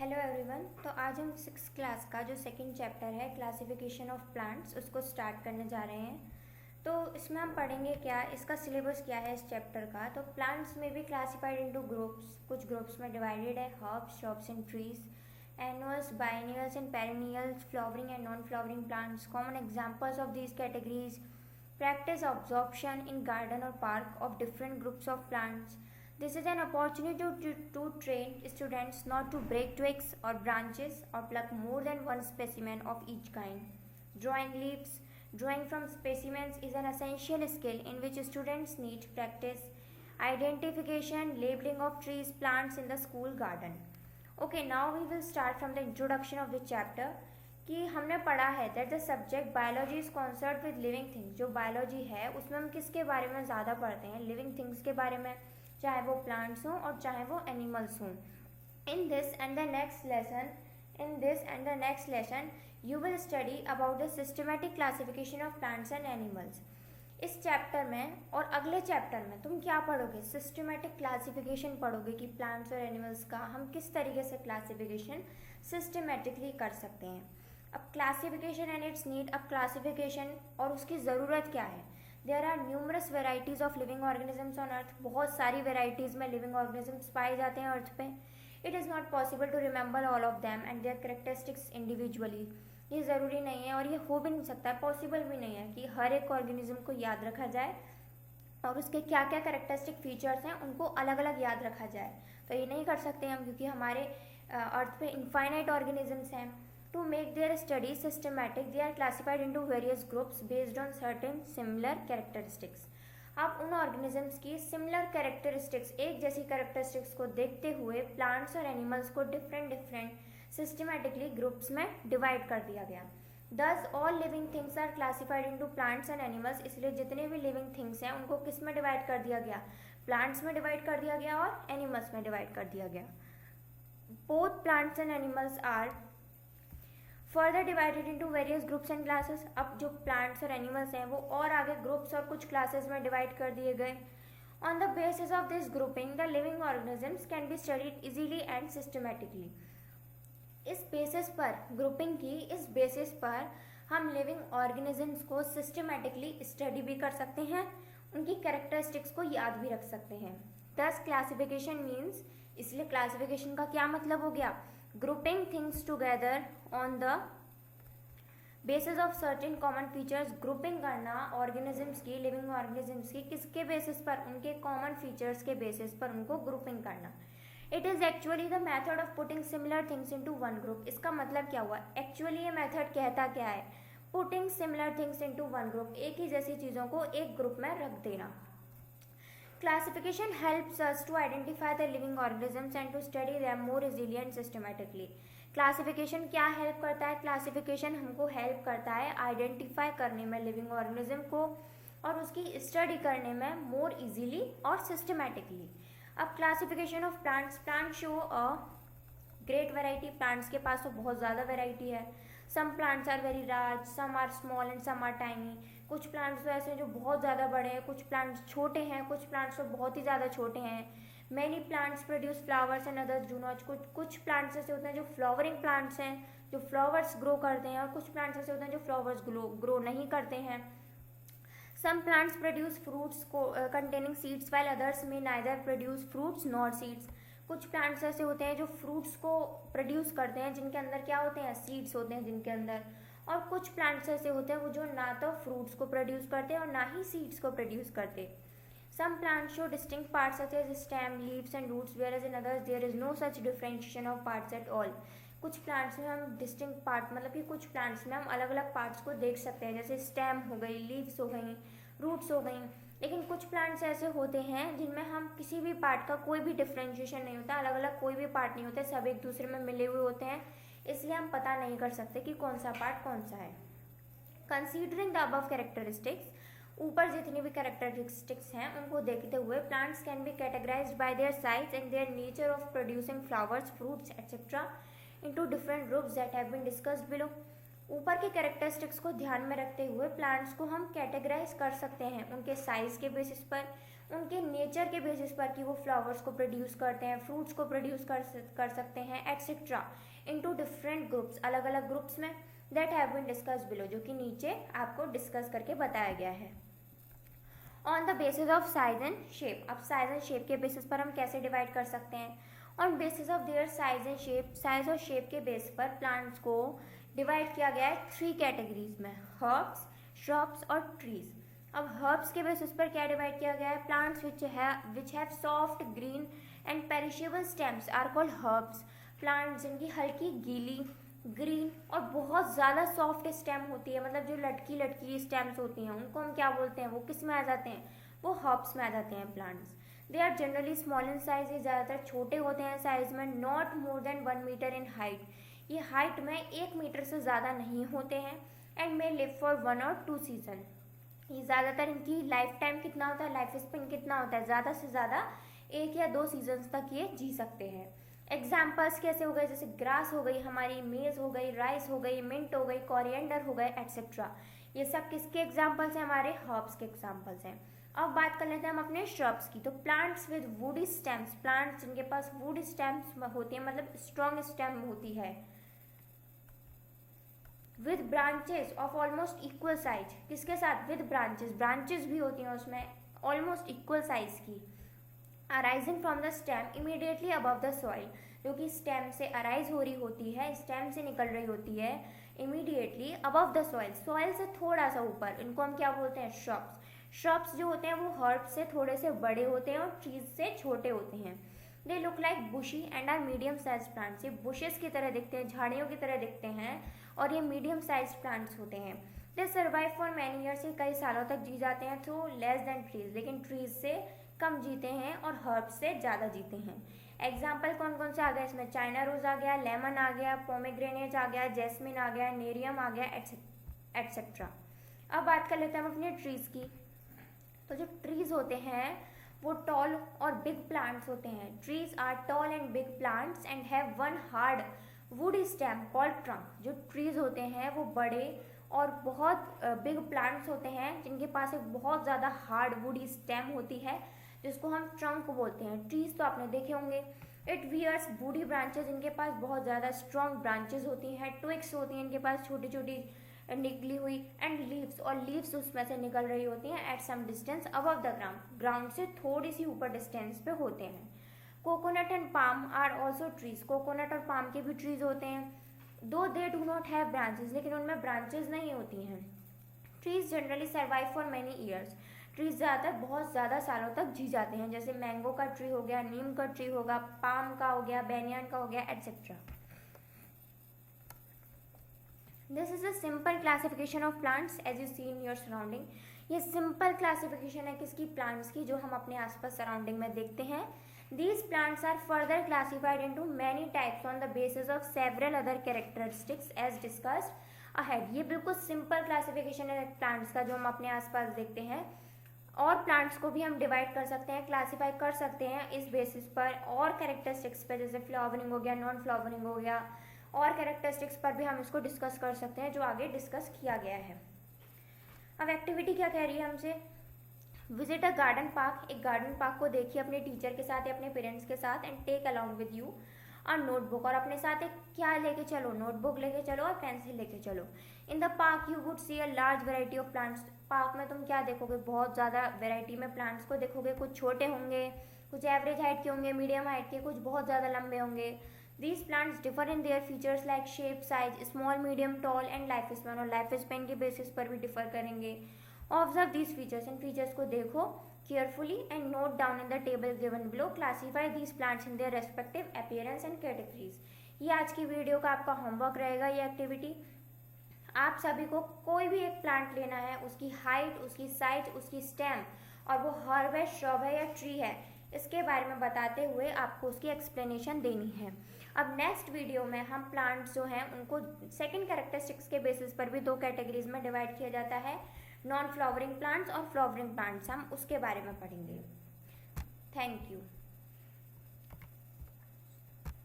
Hello everyone. तो आज हम सिक्स क्लास का जो सेकंड चैप्टर है क्लासिफिकेशन ऑफ प्लांट्स उसको स्टार्ट करने जा रहे हैं। तो इसमें हम पढ़ेंगे क्या, इसका सिलेबस क्या है इस चैप्टर का। तो प्लांट्स में भी क्लासिफाइड इनटू ग्रुप्स, कुछ ग्रुप्स में डिवाइडेड है, herbs, shrubs and trees, annuals, biennials and perennials, flowering and non flowering plants. Common examples of these categories: practice absorption in garden or park of different groups of plants. This is an opportunity to train students not to break twigs or branches or pluck more than one specimen of each kind. Drawing leaves. Drawing from specimens is an essential skill in which students need practice. Identification, labeling of trees, plants in the school garden. Okay, now we will start from the introduction of the chapter. कि हमने पढ़ा है that the subject biology is concert with living things. जो biology है उसमें हम किसके बारे में ज़्यादा पढ़ते हैं? लिविंग थिंग्स के बारे में, चाहे वो प्लांट्स हों और चाहे वो एनिमल्स हों। In this and the next lesson you will study about the systematic classification of plants and animals. इस चैप्टर में और अगले चैप्टर में तुम क्या पढ़ोगे? सिस्टमेटिक क्लासिफिकेशन पढ़ोगे कि प्लांट्स और एनिमल्स का हम किस तरीके से क्लासिफिकेशन सिस्टमेटिकली कर सकते हैं। अब क्लासिफिकेशन एंड इट्स नीड। अब क्लासिफिकेशन और उसकी ज़रूरत क्या है? There are numerous varieties of living organisms on earth. बहुत सारी वेराइटीज़ में लिविंग ऑर्गेनिजम्स पाए जाते हैं अर्थ पे। It is not possible to remember all of them and their characteristics individually. ये ज़रूरी नहीं है और ये हो भी नहीं सकता है, पॉसिबल भी नहीं है कि हर एक ऑर्गेनिज्म को याद रखा जाए और उसके क्या क्या करेक्टरिस्टिक फीचर्स हैं उनको अलग अलग याद रखा जाए। तो ये नहीं कर सकते हम, क्योंकि हमारे अर्थ पे इनफाइनाइट ऑर्गेनिजम्स हैं। To make their study systematic, they are classified into various groups based on certain similar characteristics. अब उन ऑर्गेनिजम्स की सिमिलर कैरेक्टरिस्टिक्स, एक जैसी कैरेक्टरिस्टिक्स को देखते हुए प्लांट्स और एनिमल्स को डिफरेंट सिस्टमेटिकली ग्रुप्स में डिवाइड कर दिया गया। Thus all living things are classified into plants and animals. इसलिए जितने भी लिविंग थिंग्स हैं उनको किस में डिवाइड कर दिया गया? प्लांट्स में डिवाइड कर दिया गया और एनिमल्स में डिवाइड कर दिया गया। Both plants and animals are further divided into various groups and classes. अब जो प्लांट्स और एनिमल्स हैं वो और आगे ग्रुप्स और कुछ क्लासेस में डिवाइड कर दिए गए। On the basis of this grouping the living organisms can be studied easily and systematically. इस बेसिस पर, ग्रुपिंग की इस बेसिस पर हम लिविंग ऑर्गेनिजम्स को सिस्टमेटिकली स्टडी भी कर सकते हैं, उनकी कैरेक्टरिस्टिक्स को याद भी रख सकते हैं। दस क्लासिफिकेशन मीन्स, इसलिए क्लासिफिकेशन का क्या मतलब हो गया? Grouping things together on the basis of certain common features. Grouping करना ऑर्गेनिजम्स की, लिविंग ऑर्गेनिजम्स की किसके बेसिस पर? उनके कॉमन फीचर्स के बेसिस पर उनको ग्रुपिंग करना। It is actually the method of putting similar things into one group. इसका मतलब क्या हुआ? एक्चुअली ये मेथड कहता क्या है? Putting similar things into one group, एक ही जैसी चीज़ों को एक ग्रुप में रख देना। Classification helps us to identify the living organisms and to study them more easily and systematically. Classification क्या हेल्प करता है? क्लासिफिकेशन हमको हेल्प करता है आइडेंटिफाई करने में लिविंग ऑर्गेनिज्म को और उसकी स्टडी करने में मोर इजीली और सिस्टमेटिकली। अब classification of plants. Plant show a great variety. Plants के पास तो बहुत ज़्यादा वेराइटी है। Some plants are very large, some are small and some are tiny. कुछ प्लांट्स तो ऐसे हैं जो बहुत ज़्यादा बड़े हैं, कुछ प्लांट्स छोटे हैं, कुछ प्लांट्स तो बहुत ही ज़्यादा छोटे हैं। Many plants produce flowers and others do not. कुछ प्लांट्स ऐसे होते हैं जो फ्लावरिंग प्लांट्स हैं, जो फ्लावर्स ग्रो करते हैं, और कुछ प्लांट्स ऐसे होते हैं जो फ्लावर्स ग्रो नहीं करते हैं। Some plants produce fruits containing seeds while others में neither produce fruits nor seeds. कुछ प्लांट्स ऐसे होते हैं जो फ्रूट्स को प्रोड्यूस करते हैं जिनके अंदर क्या होते हैं? सीड्स होते हैं जिनके अंदर। और कुछ प्लांट्स ऐसे होते हैं वो जो ना तो फ्रूट्स को प्रोड्यूस करते हैं और ना ही सीड्स को प्रोड्यूस करते। Some plants show distinct parts such as stem, leaves and roots, whereas in others there is no such differentiation of parts at all. कुछ प्लांट्स में हम डिस्टिंक्ट पार्ट, मतलब कि कुछ प्लांट्स में हम अलग अलग पार्ट्स को देख सकते हैं, जैसे स्टेम हो गई, लीव्स हो गई, रूट्स हो गई। लेकिन कुछ प्लांट्स ऐसे होते हैं जिनमें हम किसी भी पार्ट का कोई भी डिफरेंशिएशन नहीं होता, अलग अलग कोई भी पार्ट नहीं होते, सब एक दूसरे में मिले हुए होते हैं, इसलिए हम पता नहीं कर सकते कि कौन सा पार्ट कौन सा है। कंसीडरिंग द अबव कैरेक्टरिस्टिक्स, ऊपर जितनी भी कैरेक्टरिस्टिक्स हैं उनको देखते हुए plants can be categorised by their size and their nature of producing flowers, fruits etcetera into different groups that have been discussed below. ऊपर के कैरेक्टरिस्टिक्स को ध्यान में रखते हुए प्लांट्स को हम कैटेगराइज कर सकते हैं उनके साइज के बेसिस पर, उनके नेचर के बेसिस पर कि वो फ्लावर्स को प्रोड्यूस करते हैं, फ्रूट्स को प्रोड्यूस कर सकते हैं एट्सेट्रा, इनटू डिफरेंट ग्रुप्स, अलग अलग ग्रुप्स में, that have been discuss below, जो कि नीचे आपको डिस्कस करके बताया गया है। On the basis of size and shape, अब साइज एंड शेप के बेसिस पर हम कैसे डिवाइड कर सकते हैं? On basis of their size and shape, size और शेप के बेस पर प्लांट्स को डिवाइड किया गया है 3 कैटेगरीज में, हर्ब्स, श्रब्स और ट्रीज। अब हर्ब्स के बेसिस पर क्या डिवाइड किया गया है? Plants which have soft green and perishable stems are called herbs. Plants जिनकी हल्की गीली, ग्रीन और बहुत ज़्यादा सॉफ्ट स्टेम होती है, मतलब जो लटकी लटकी स्टेम्स होती हैं, उनको हम क्या बोलते हैं? वो किस में आ जाते हैं? वो हर्ब्स में आ जाते हैं plants. They are generally small in size, ये ज़्यादातर छोटे होते हैं साइज में, not more than 1 metre in height, ये हाइट में 1 मीटर से ज़्यादा नहीं होते हैं, एंड मे लिव फॉर 1 और 2 सीजन। ये ज़्यादातर इनकी लाइफ टाइम कितना होता है, लाइफ स्पेन कितना होता है? ज़्यादा से ज़्यादा 1 या 2 सीजन्स तक ये जी सकते हैं। एग्जाम्पल्स कैसे हो गए? जैसे ग्रास हो गई हमारी, मेज हो गई, राइस हो गई, मिंट हो गई, कोरिएंडर हो गए, एट्सेट्रा। ये सब किसके एग्जाम्पल्स हैं? हमारे हर्ब्स के एग्जाम्पल्स हैं। अब बात कर लेते हैं हम अपने श्रब्स की। तो plants with woody stems, plants जिनके पास वुड स्टेम्स होती है, मतलब स्ट्रॉन्ग स्टेम होती है, with branches of almost equal size, किसके साथ? विद ब्रांचेस, ब्रांचेस भी होती हैं उसमें ऑलमोस्ट इक्वल साइज की, arising from the stem immediately above the soil, जो कि स्टेम से अराइज हो रही होती है, स्टेम से निकल रही होती है immediately above the soil, soil से थोड़ा सा ऊपर, इनको हम क्या बोलते हैं? श्रब्स। श्रब्स जो होते हैं वो हर्ब से थोड़े से बड़े होते हैं और ट्रीज से छोटे होते हैं। They look like bushy and are medium size plants, ये बुशेस की तरह दिखते हैं, झाड़ियों की तरह दिखते हैं, और ये मीडियम साइज प्लांट्स होते हैं। दे सर्वाइव फॉर मैनी ईयर्स, ये कई सालों तक जी जाते हैं, थ्रू लेस देन ट्रीज, लेकिन ट्रीज से कम जीते हैं और हर्ब्स से ज़्यादा जीते हैं। एग्जाम्पल कौन कौन से आ गए इसमें? चाइना रोज आ गया, लेमन आ गया, पोमेग्रेनेट आ गया, जैस्मिन आ गया, नेरियम आ गया, एट्सेट्रा। अब बात कर लेते हैं हम अपने ट्रीज की। तो जो ट्रीज होते हैं वो टॉल और बिग प्लांट्स होते हैं। Trees are tall and big plants and have 1 hard wood stem called trunk. जो ट्रीज होते हैं वो बड़े और बहुत बिग प्लांट्स होते हैं जिनके पास एक बहुत ज़्यादा हार्ड वुड स्टेम होती है, जिसको हम ट्रंक बोलते हैं। ट्रीज तो आपने देखे होंगे। इट वियर्स वुडी ब्रांचेज, इनके पास बहुत ज़्यादा स्ट्रॉन्ग ब्रांचेज होती हैं, ट्विक्स होती हैं इनके पास छोटी छोटी निकली हुई, एंड लीव्स, और लीव्स उसमें से निकल रही होती हैं at some distance above the ground, ground से थोड़ी सी ऊपर डिस्टेंस पे होते हैं। Coconut and palm are also trees, coconut और पाम के भी ट्रीज होते हैं, though they do not have branches, लेकिन उनमें ब्रांचेज नहीं होती हैं। Trees generally survive for many years, trees ज़्यादातर बहुत ज़्यादा सालों तक जी जाते हैं, जैसे मैंगो का ट्री हो गया, नीम का ट्री होगा, पाम का हो गया, बेनियन का हो गया, etcetera. This is a simple classification of plants as you see in your surrounding. ये सिंपल क्लासिफिकेशन है किसकी? प्लांट्स की, जो हम अपने आसपास सराउंडिंग में देखते हैं। These plants are further classified into many types on the basis of several other characteristics as discussed ahead. ये बिल्कुल सिंपल क्लासिफिकेशन है प्लांट्स का जो हम अपने आसपास देखते हैं, और प्लांट्स को भी हम डिवाइड कर सकते हैं, क्लासीफाई कर सकते हैं इस बेसिस पर और कैरेक्टरिस्टिक्स पर, जैसे फ्लावरिंग हो गया, नॉन फ्लावरिंग हो गया, और कैरेक्टरिस्टिक्स पर भी हम इसको डिस्कस कर सकते हैं जो आगे डिस्कस किया गया है। अब एक्टिविटी क्या कह रही है हमसे? विजिट अ गार्डन पार्क, एक गार्डन पार्क को देखिए अपने टीचर के साथ या अपने पेरेंट्स के साथ, and take along with you a notebook, और अपने साथ एक क्या लेके चलो? नोटबुक लेके चलो और पेंसिल लेके चलो। In the park you would see a large variety of plants, park में तुम क्या देखोगे? बहुत ज़्यादा वेराइटी में प्लांट्स को देखोगे, कुछ छोटे होंगे, कुछ एवरेज हाइट के होंगे, मीडियम हाइट के, कुछ बहुत ज़्यादा लंबे होंगे। These plants differ in their features like shape, size, small, medium, tall and life span, और लाइफ स्पेन के बेसिस पर भी डिफर करेंगे। Observe these features, in features को देखो carefully and note down in the table given below. Classify these plants in their respective appearance and categories. ये आज की वीडियो का आपका होमवर्क रहेगा। ये एक्टिविटी आप सभी को कोई भी एक प्लांट लेना है, उसकी हाइट, उसकी साइज, उसकी स्टेम, और वो हर्ब है, श्रब है या ट्री है, इसके बारे में बताते हुए आपको उसकी एक्सप्लेनेशन देनी है। अब नेक्स्ट वीडियो में हम प्लांट्स जो हैं उनको सेकंड कैरेक्टरिस्टिक्स के बेसिस पर भी 2 कैटेगरीज में डिवाइड किया जाता है, नॉन फ्लावरिंग प्लांट्स और फ्लावरिंग प्लांट्स, हम उसके बारे में पढ़ेंगे। Thank you.